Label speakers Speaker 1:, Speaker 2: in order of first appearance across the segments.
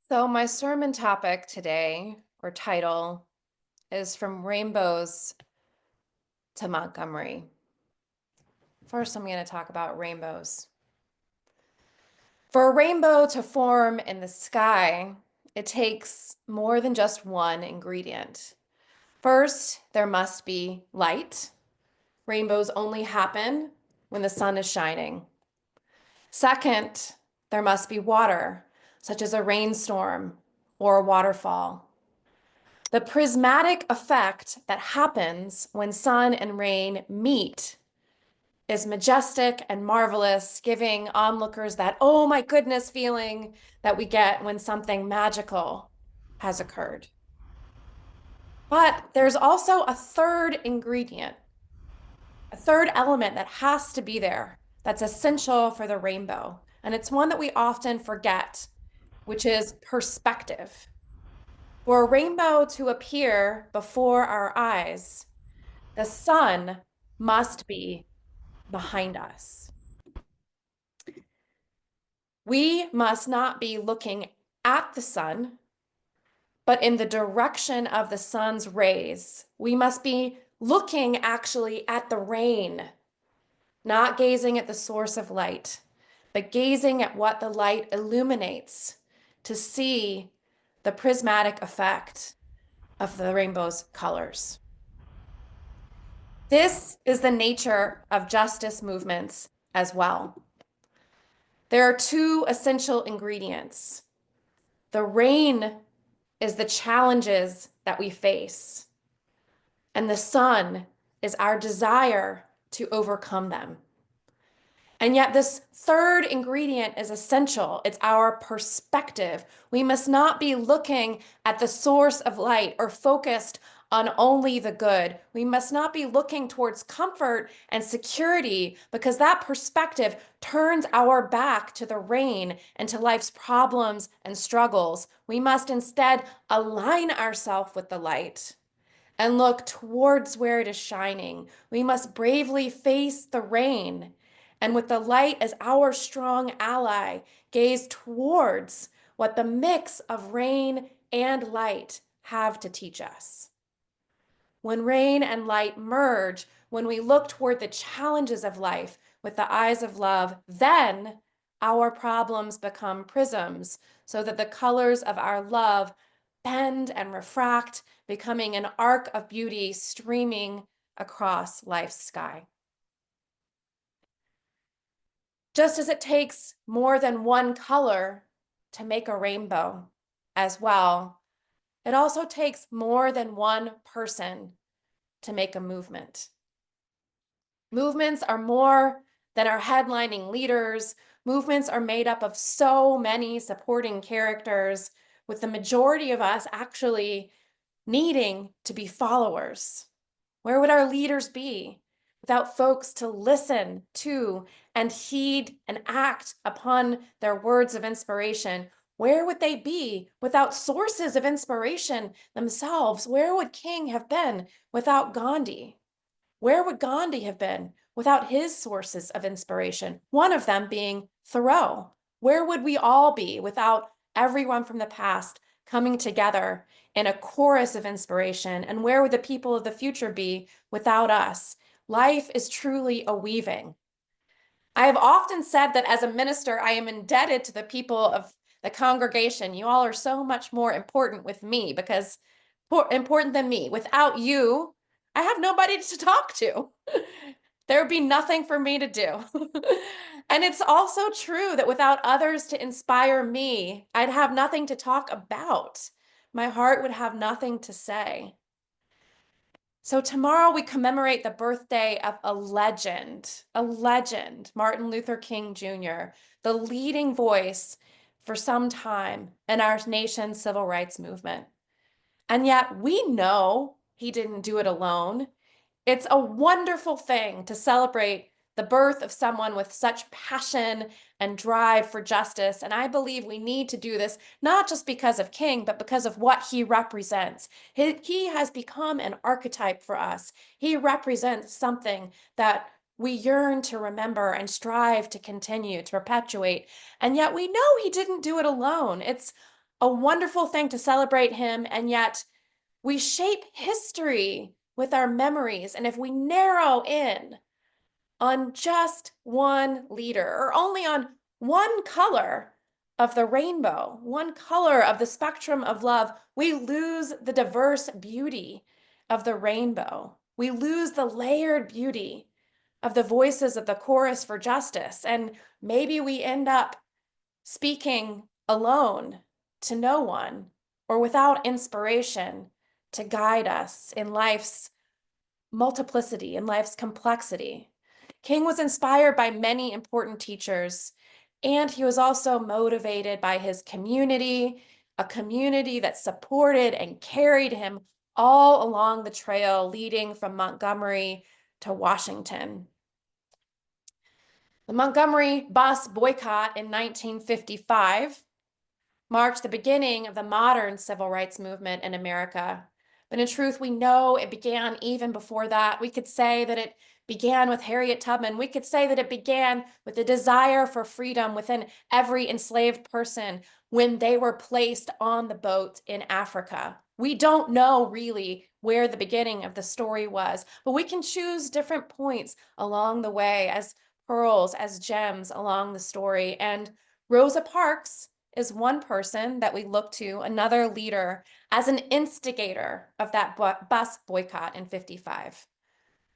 Speaker 1: So my sermon topic today, or title, is From Rainbows to Montgomery. First, I'm going to talk about rainbows. For a rainbow to form in the sky, it takes more than just one ingredient. First, there must be light. Rainbows only happen when the sun is shining. Second, there must be water, such as a rainstorm or a waterfall. The prismatic effect that happens when sun and rain meet is majestic and marvelous, giving onlookers that, oh my goodness, feeling that we get when something magical has occurred. But there's also a third ingredient, a third element that has to be there that's essential for the rainbow. And it's one that we often forget, which is perspective. For a rainbow to appear before our eyes, the sun must be behind us. We must not be looking at the sun, but in the direction of the sun's rays. We must be looking actually at the rain, not gazing at the source of light, but gazing at what the light illuminates to see the prismatic effect of the rainbow's colors. This is the nature of justice movements as well. There are two essential ingredients. The rain is the challenges that we face, and the sun is our desire to overcome them. And yet this third ingredient is essential. It's our perspective. We must not be looking at the source of light or focused on only the good. We must not be looking towards comfort and security, because that perspective turns our back to the rain and to life's problems and struggles. We must instead align ourselves with the light and look towards where it is shining. We must bravely face the rain, and with the light as our strong ally, gaze towards what the mix of rain and light have to teach us. When rain and light merge, when we look toward the challenges of life with the eyes of love, then our problems become prisms, so that the colors of our love bend and refract, becoming an arc of beauty streaming across life's sky. Just as it takes more than one color to make a rainbow as well, it also takes more than one person to make a movement. Movements are more than our headlining leaders. Movements are made up of so many supporting characters, with the majority of us actually needing to be followers. Where would our leaders be without folks to listen to and heed and act upon their words of inspiration? Where would they be without sources of inspiration themselves? Where would King have been without Gandhi? Where would Gandhi have been without his sources of inspiration? One of them being Thoreau. Where would we all be without everyone from the past coming together in a chorus of inspiration? And where would the people of the future be without us? Life is truly a weaving. I have often said that as a minister, I am indebted to the people of the congregation. You all are so much more important with me, because important than me. Without you, I have nobody to talk to. There would be nothing for me to do. And it's also true that without others to inspire me, I'd have nothing to talk about. My heart would have nothing to say. So tomorrow we commemorate the birthday of a legend, Martin Luther King Jr., the leading voice for some time in our nation's civil rights movement. And yet we know he didn't do it alone. It's a wonderful thing to celebrate the birth of someone with such passion and drive for justice. And I believe we need to do this, not just because of King, but because of what he represents. He has become an archetype for us. He represents something that we yearn to remember and strive to continue to perpetuate. And yet we know he didn't do it alone. It's a wonderful thing to celebrate him, and yet we shape history with our memories. And if we narrow in on just one leader or only on one color of the rainbow, one color of the spectrum of love, we lose the diverse beauty of the rainbow. We lose the layered beauty of the voices of the chorus for justice. And maybe we end up speaking alone to no one or without inspiration to guide us in life's multiplicity, in life's complexity. King was inspired by many important teachers, and he was also motivated by his community, a community that supported and carried him all along the trail leading from Montgomery to Washington. The Montgomery bus boycott in 1955 marked the beginning of the modern civil rights movement in America. But in truth, we know it began even before that. We could say that it began with Harriet Tubman. We could say that it began with the desire for freedom within every enslaved person when they were placed on the boat in Africa. We don't know really where the beginning of the story was, but we can choose different points along the way as pearls, as gems along the story. And Rosa Parks is one person that we look to, another leader, as an instigator of that bus boycott in 55.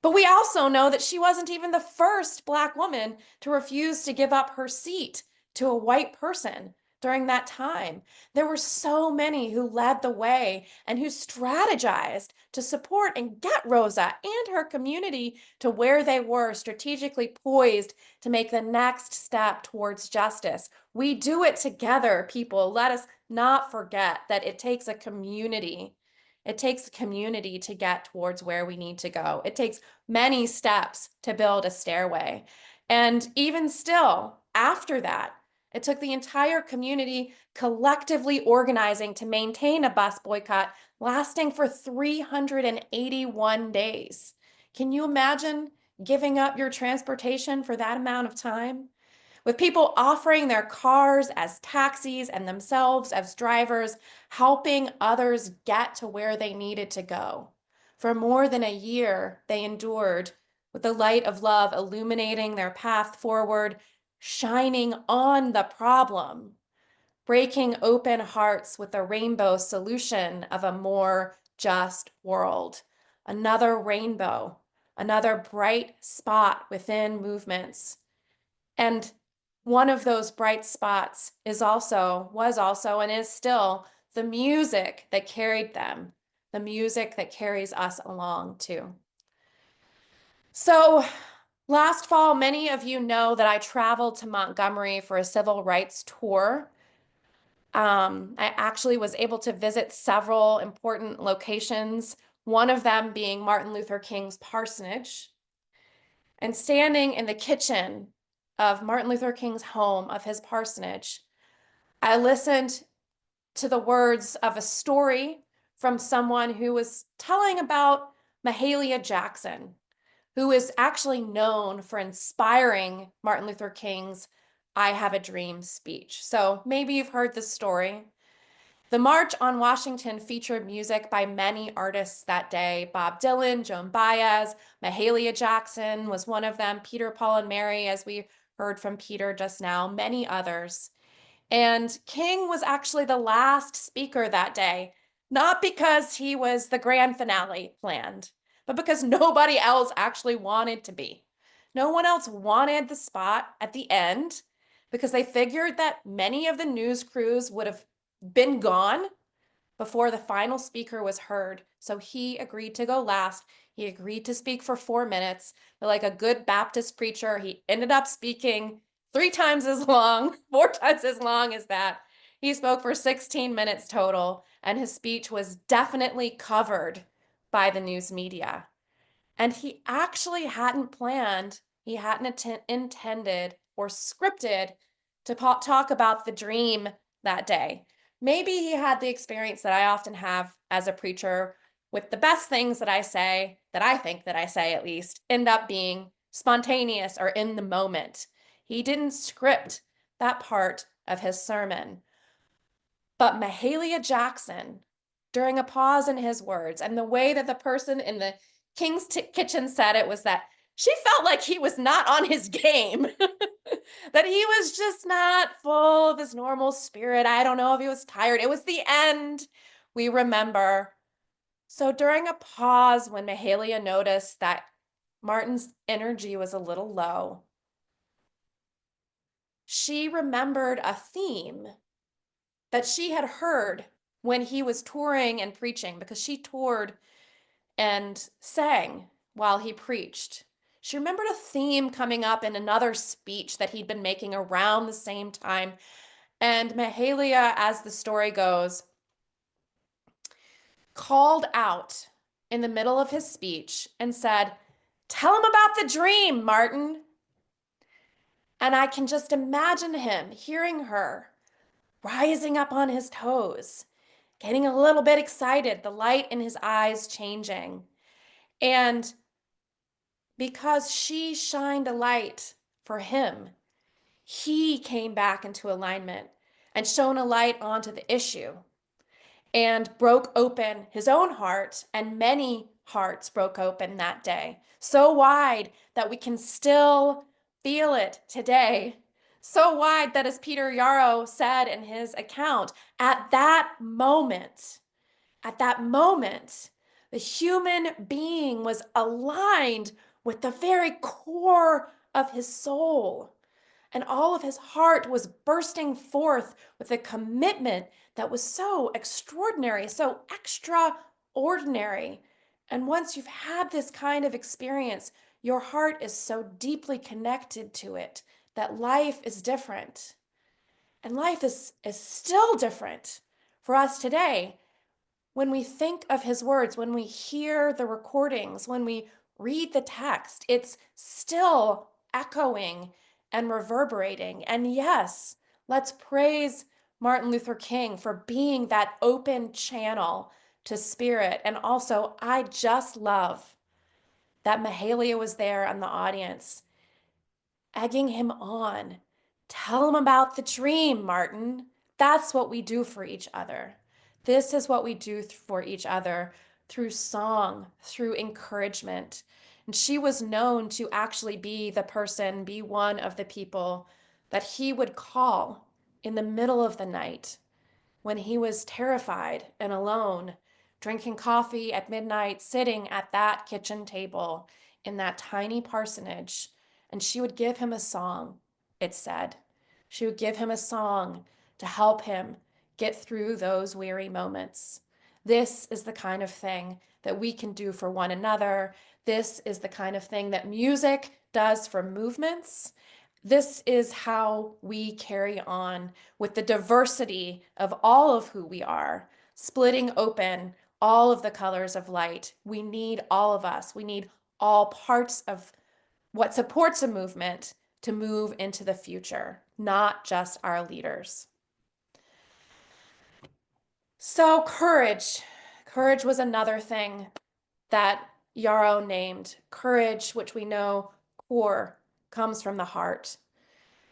Speaker 1: But we also know that she wasn't even the first Black woman to refuse to give up her seat to a white person during that time. There were so many who led the way and who strategized to support and get Rosa and her community to where they were, strategically poised to make the next step towards justice. We do it together, people. Let us not forget that it takes a community. It takes a community to get towards where we need to go. It takes many steps to build a stairway. And even still, after that, it took the entire community collectively organizing to maintain a bus boycott lasting for 381 days. Can you imagine giving up your transportation for that amount of time? With people offering their cars as taxis and themselves as drivers, helping others get to where they needed to go. For more than a year, they endured, with the light of love illuminating their path forward, shining on the problem, breaking open hearts with the rainbow solution of a more just world. Another rainbow, another bright spot within movements. And one of those bright spots was also, and is still the music that carried them, the music that carries us along too. So last fall, many of you know that I traveled to Montgomery for a civil rights tour. I actually was able to visit several important locations, one of them being Martin Luther King's parsonage. And standing in the kitchen of Martin Luther King's home, of his parsonage, I listened to the words of a story from someone who was telling about Mahalia Jackson, who is actually known for inspiring Martin Luther King's "I Have a Dream" speech. So maybe you've heard this story. The March on Washington featured music by many artists that day. Bob Dylan, Joan Baez, Mahalia Jackson was one of them, Peter, Paul, and Mary, as we heard from Peter just now, many others. And King was actually the last speaker that day, not because he was the grand finale planned, but because nobody else actually wanted to be. No one else wanted the spot at the end because they figured that many of the news crews would have been gone before the final speaker was heard. So he agreed to go last. He agreed to speak for 4 minutes, but like a good Baptist preacher, he ended up speaking 3 times as long, 4 times as long as that. He spoke for 16 minutes total, and his speech was definitely covered by the news media. And he actually hadn't planned, he hadn't intended or scripted to talk about the dream that day. Maybe he had the experience that I often have as a preacher, with the best things that I say, that I think that I say at least, end up being spontaneous or in the moment. He didn't script that part of his sermon. But Mahalia Jackson, during a pause in his words, and the way that the person in the King's Kitchen said it was that she felt like he was not on his game, that he was just not full of his normal spirit. I don't know if he was tired. It was the end, we remember. So during a pause when Mahalia noticed that Martin's energy was a little low, she remembered a theme that she had heard when he was touring and preaching, because she toured and sang while he preached. She remembered a theme coming up in another speech that he'd been making around the same time. And Mahalia, as the story goes, called out in the middle of his speech and said, "Tell him about the dream, Martin." And I can just imagine him hearing her, rising up on his toes, getting a little bit excited, the light in his eyes changing. And because she shined a light for him, he came back into alignment and shone a light onto the issue and broke open his own heart, and many hearts broke open that day, so wide that we can still feel it today. So wide that, as Peter Yarrow said in his account, at that moment, the human being was aligned with the very core of his soul. And all of his heart was bursting forth with a commitment that was so extraordinary, so extraordinary. And once you've had this kind of experience, your heart is so deeply connected to it that life is different. And life is still different for us today. When we think of his words, when we hear the recordings, when we read the text, it's still echoing and reverberating. And yes, let's praise Martin Luther King for being that open channel to spirit. And also, I just love that Mahalia was there in the audience, egging him on. Tell him about the dream, Martin. That's what we do for each other. This is what we do for each other through song, through encouragement. And she was known to actually be one of the people that he would call in the middle of the night when he was terrified and alone, drinking coffee at midnight, sitting at that kitchen table in that tiny parsonage. And she would give him a song, it said. She would give him a song to help him get through those weary moments. This is the kind of thing that we can do for one another. This is the kind of thing that music does for movements. This is how we carry on with the diversity of all of who we are, splitting open all of the colors of light. We need all of us. We need all parts of what supports a movement to move into the future, not just our leaders. So courage. Courage was another thing that Yarrow named. Courage, which we know core comes from the heart.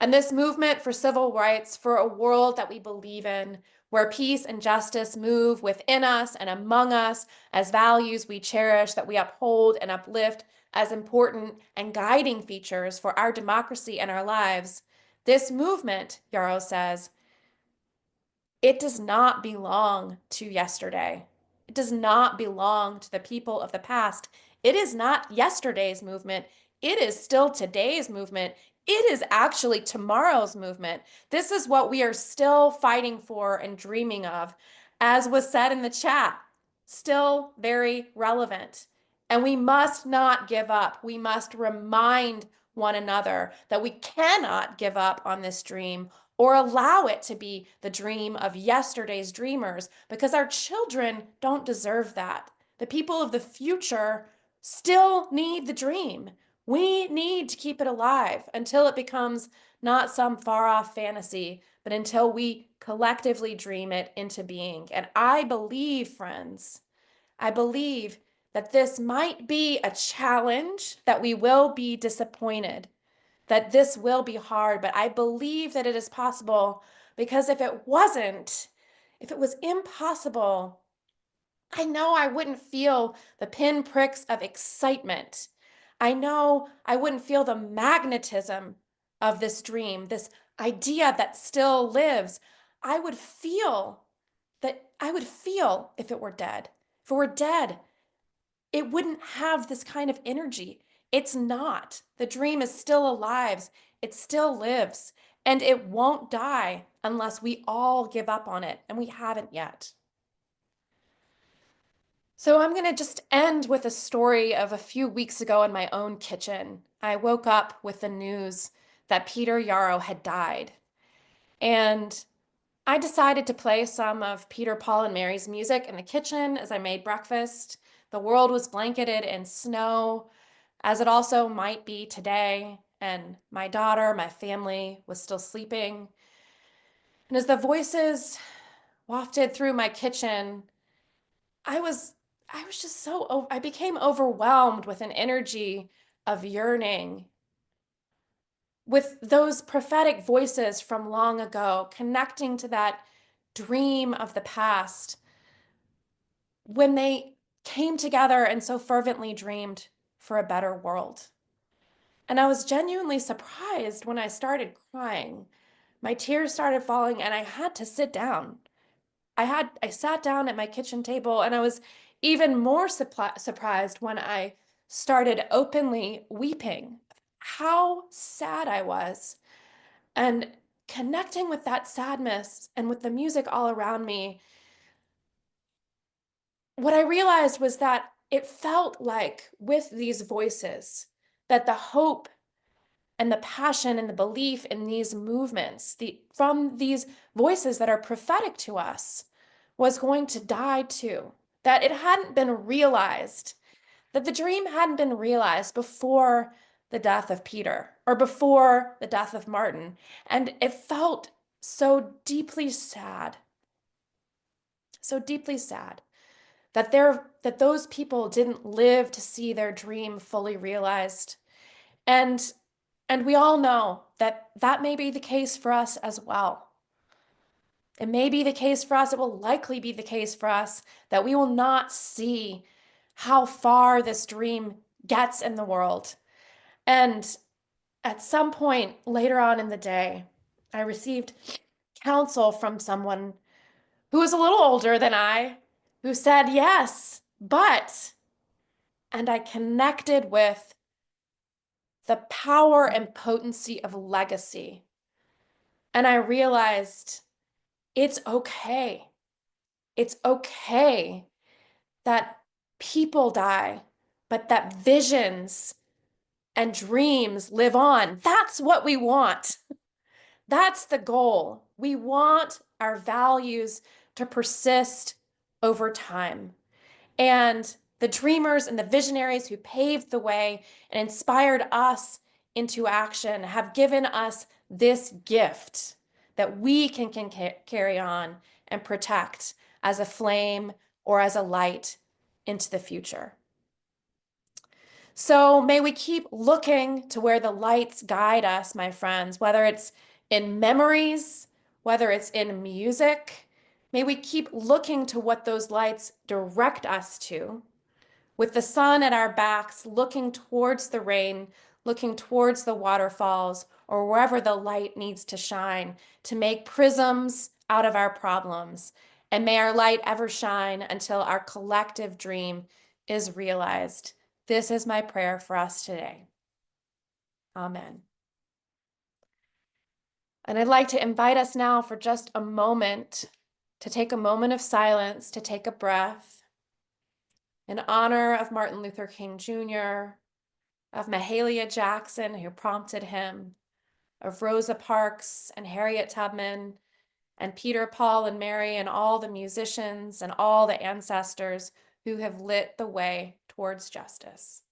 Speaker 1: And this movement for civil rights, for a world that we believe in, where peace and justice move within us and among us as values we cherish, that we uphold and uplift as important and guiding features for our democracy and our lives. This movement, Yarrow says, it does not belong to yesterday. It does not belong to the people of the past. It is not yesterday's movement. It is still today's movement. It is actually tomorrow's movement. This is what we are still fighting for and dreaming of. As was said in the chat, still very relevant. And we must not give up. We must remind one another that we cannot give up on this dream or allow it to be the dream of yesterday's dreamers, because our children don't deserve that. The people of the future still need the dream. We need to keep it alive until it becomes not some far-off fantasy, but until we collectively dream it into being. And I believe, friends, I believe that this might be a challenge, that we will be disappointed, that this will be hard, but I believe that it is possible, because if it wasn't, if it was impossible, I know I wouldn't feel the pinpricks of excitement. I know I wouldn't feel the magnetism of this dream, this idea that still lives. I would feel if it were dead. If it were dead, it wouldn't have this kind of energy. It's not. The dream is still alive. It still lives. And it won't die unless we all give up on it, and we haven't yet. So I'm going to just end with a story of a few weeks ago in my own kitchen. I woke up with the news that Peter Yarrow had died. And I decided to play some of Peter, Paul, and Mary's music in the kitchen as I made breakfast. The world was blanketed in snow, as it also might be today, and my daughter, my family, was still sleeping. And as the voices wafted through my kitchen, I was just I became overwhelmed with an energy of yearning, with those prophetic voices from long ago, connecting to that dream of the past when they came together and so fervently dreamed for a better world. And I was genuinely surprised when I started crying. My tears started falling and I had to sit down. I sat down at my kitchen table, and I was even more surprised when I started openly weeping. How sad I was. And connecting with that sadness and with the music all around me, what I realized was that it felt like with these voices, that the hope and the passion and the belief in these movements, from these voices that are prophetic to us, was going to die too. That it hadn't been realized, that the dream hadn't been realized before the death of Peter or before the death of Martin. And it felt so deeply sad that those people didn't live to see their dream fully realized. And we all know that that may be the case for us as well. It may be the case for us, it will likely be the case for us, that we will not see how far this dream gets in the world. And at some point later on in the day, I received counsel from someone who was a little older than I, who said, yes, but, and I connected with the power and potency of legacy. And I realized it's okay. It's okay that people die, but that visions and dreams live on. That's what we want. That's the goal. We want our values to persist over time. And the dreamers and the visionaries who paved the way and inspired us into action have given us this gift that we can carry on and protect as a flame or as a light into the future. So may we keep looking to where the lights guide us, my friends, whether it's in memories, whether it's in music. May we keep looking to what those lights direct us to, with the sun at our backs, looking towards the rain, looking towards the waterfalls, or wherever the light needs to shine, to make prisms out of our problems. And may our light ever shine until our collective dream is realized. This is my prayer for us today. Amen. And I'd like to invite us now for just a moment to take a moment of silence, to take a breath in honor of Martin Luther King Jr., of Mahalia Jackson, who prompted him, of Rosa Parks and Harriet Tubman, and Peter, Paul, and Mary, and all the musicians and all the ancestors who have lit the way towards justice.